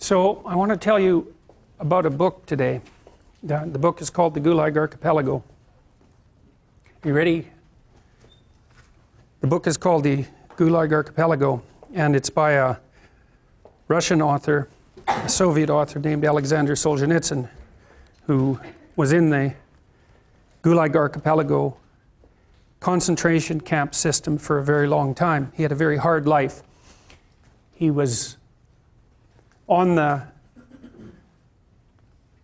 So I want to tell you about a book today. The book is called The Gulag Archipelago. You ready? The book is called The Gulag Archipelago, and it's by a Russian author, a Soviet author named Alexander Solzhenitsyn, who was in the Gulag Archipelago concentration camp system for a very long time. He had a very hard life. He was on the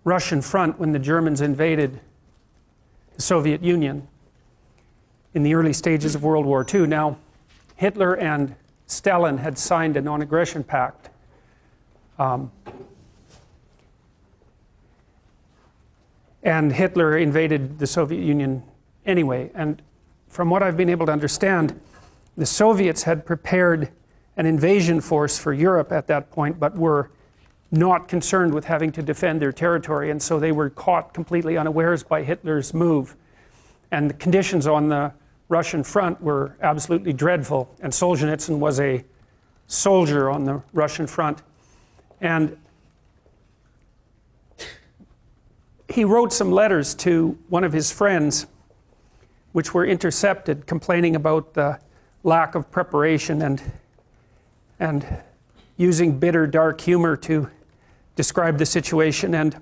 Russian front when the Germans invaded the Soviet Union in the early stages of World War II. Now, Hitler and Stalin had signed a non-aggression pact. And Hitler invaded the Soviet Union anyway. And from what I've been able to understand, the Soviets had prepared an invasion force for Europe at that point, but were not concerned with having to defend their territory, and so they were caught completely unawares by Hitler's move. And the conditions on the Russian front were absolutely dreadful, and Solzhenitsyn was a soldier on the Russian front. And he wrote some letters to one of his friends, which were intercepted, complaining about the lack of preparation and using bitter, dark humor to describe the situation. And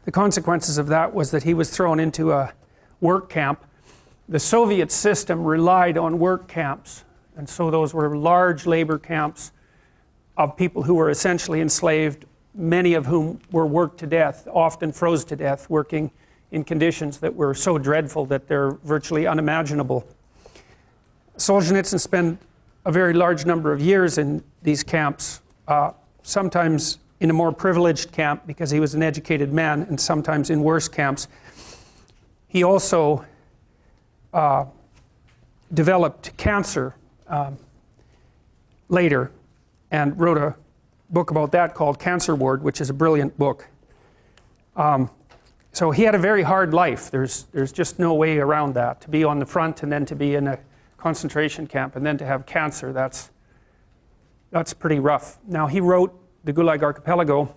the consequences of that was that he was thrown into a work camp. The Soviet system relied on work camps, and so those were large labor camps of people who were essentially enslaved, many of whom were worked to death, often froze to death, working in conditions that were so dreadful that they're virtually unimaginable. Solzhenitsyn spent a very large number of years in these camps, sometimes in a more privileged camp because he was an educated man, and sometimes in worse camps. He also developed cancer later and wrote a book about that called Cancer Ward, which is a brilliant book. So he had a very hard life. There's just no way around that. To be on the front and then to be in a concentration camp and then to have cancer, that's pretty rough. Now, he wrote The Gulag Archipelago.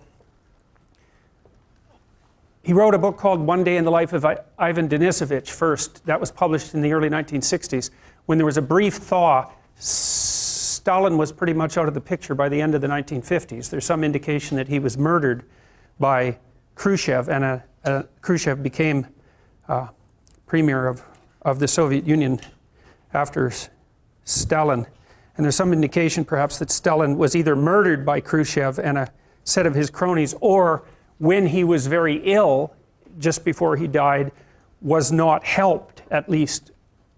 He wrote a book called One Day in the Life of Ivan Denisovich first. That was published in the early 1960s. When there was a brief thaw, Stalin was pretty much out of the picture by the end of the 1950s. There's some indication that he was murdered by Khrushchev, and Khrushchev became premier of the Soviet Union after Stalin. And there's some indication perhaps that Stalin was either murdered by Khrushchev and a set of his cronies, or when he was very ill, just before he died, was not helped, at least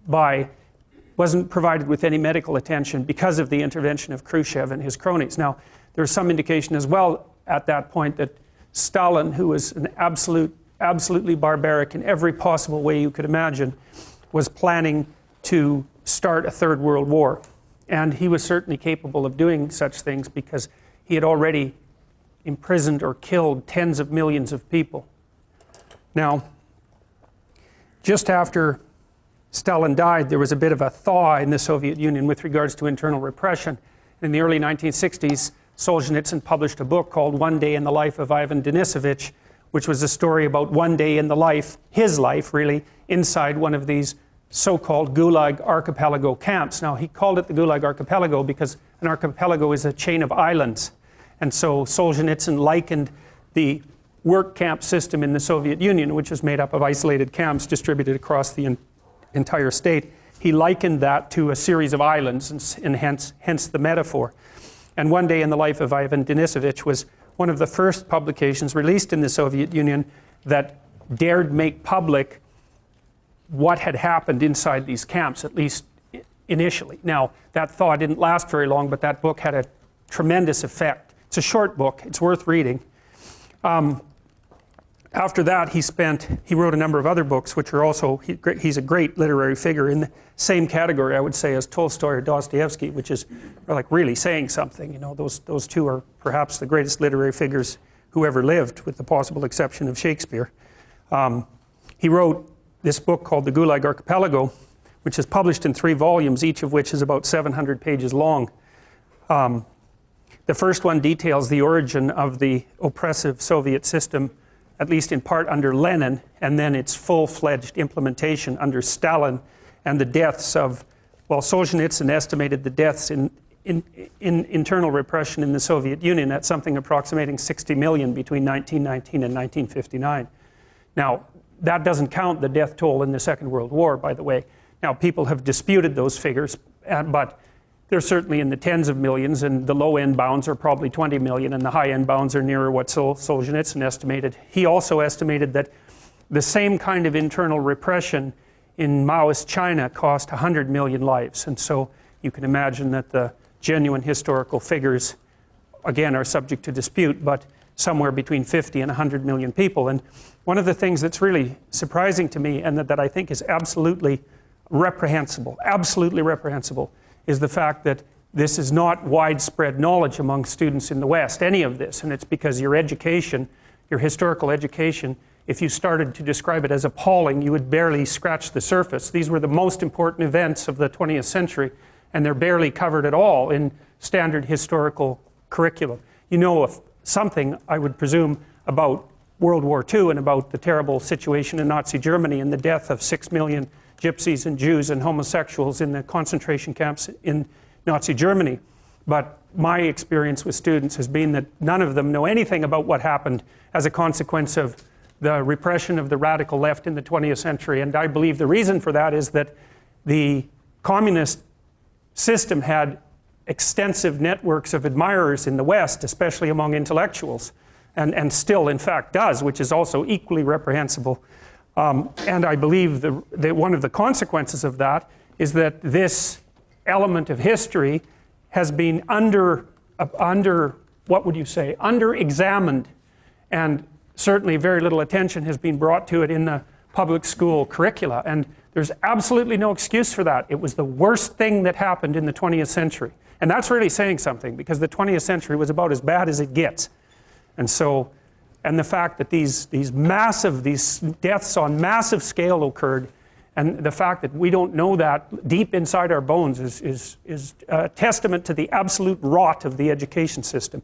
wasn't provided with any medical attention because of the intervention of Khrushchev and his cronies. Now, there's some indication as well at that point that Stalin, who was an absolutely barbaric in every possible way you could imagine, was planning to start a third world war. And he was certainly capable of doing such things because he had already imprisoned or killed tens of millions of people. Now, just after Stalin died, there was a bit of a thaw in the Soviet Union with regards to internal repression. In the early 1960s, Solzhenitsyn published a book called One Day in the Life of Ivan Denisovich, which was a story about one day in the life, his life really, inside one of these so-called Gulag Archipelago camps. Now, he called it the Gulag Archipelago because an archipelago is a chain of islands. And so Solzhenitsyn likened the work camp system in the Soviet Union, which was made up of isolated camps distributed across the entire state. He likened that to a series of islands, and hence the metaphor. And One Day in the Life of Ivan Denisovich was one of the first publications released in the Soviet Union that dared make public what had happened inside these camps, at least initially. Now, that thaw didn't last very long, but that book had a tremendous effect. It's a short book. It's worth reading. After that, he wrote a number of other books, which are also, he's a great literary figure in the same category, I would say, as Tolstoy or Dostoevsky, which is like really saying something. You know, those two are perhaps the greatest literary figures who ever lived, with the possible exception of Shakespeare. He wrote this book called The Gulag Archipelago, which is published in 3 volumes, each of which is about 700 pages long. The first one details the origin of the oppressive Soviet system, at least in part under Lenin, and then its full-fledged implementation under Stalin, and the deaths of, well, Solzhenitsyn estimated the deaths in internal repression in the Soviet Union at something approximating 60 million between 1919 and 1959. Now, that doesn't count the death toll in the Second World War, by the way. Now, people have disputed those figures, but they're certainly in the tens of millions, and the low-end bounds are probably 20 million, and the high-end bounds are nearer what Solzhenitsyn estimated. He also estimated that the same kind of internal repression in Maoist China cost 100 million lives, and so you can imagine that the genuine historical figures, again, are subject to dispute, but somewhere between 50 and 100 million people. And one of the things that's really surprising to me, and that I think is absolutely reprehensible, is the fact that this is not widespread knowledge among students in the West, any of this, and it's because your education, your historical education, if you started to describe it as appalling, you would barely scratch the surface. These were the most important events of the 20th century, and they're barely covered at all in standard historical curriculum. You know something, I would presume, about World War II and about the terrible situation in Nazi Germany and the death of 6 million gypsies and Jews and homosexuals in the concentration camps in Nazi Germany. But my experience with students has been that none of them know anything about what happened as a consequence of the repression of the radical left in the 20th century. And I believe the reason for that is that the communist system had extensive networks of admirers in the West, especially among intellectuals, and still in fact does, which is also equally reprehensible. And I believe that one of the consequences of that is that this element of history has been what would you say, under-examined, and certainly very little attention has been brought to it in the public school curricula, and there's absolutely no excuse for that. It was the worst thing that happened in the 20th century. And that's really saying something, because the 20th century was about as bad as it gets. And so, and the fact that these deaths on massive scale occurred, and the fact that we don't know that deep inside our bones is a testament to the absolute rot of the education system.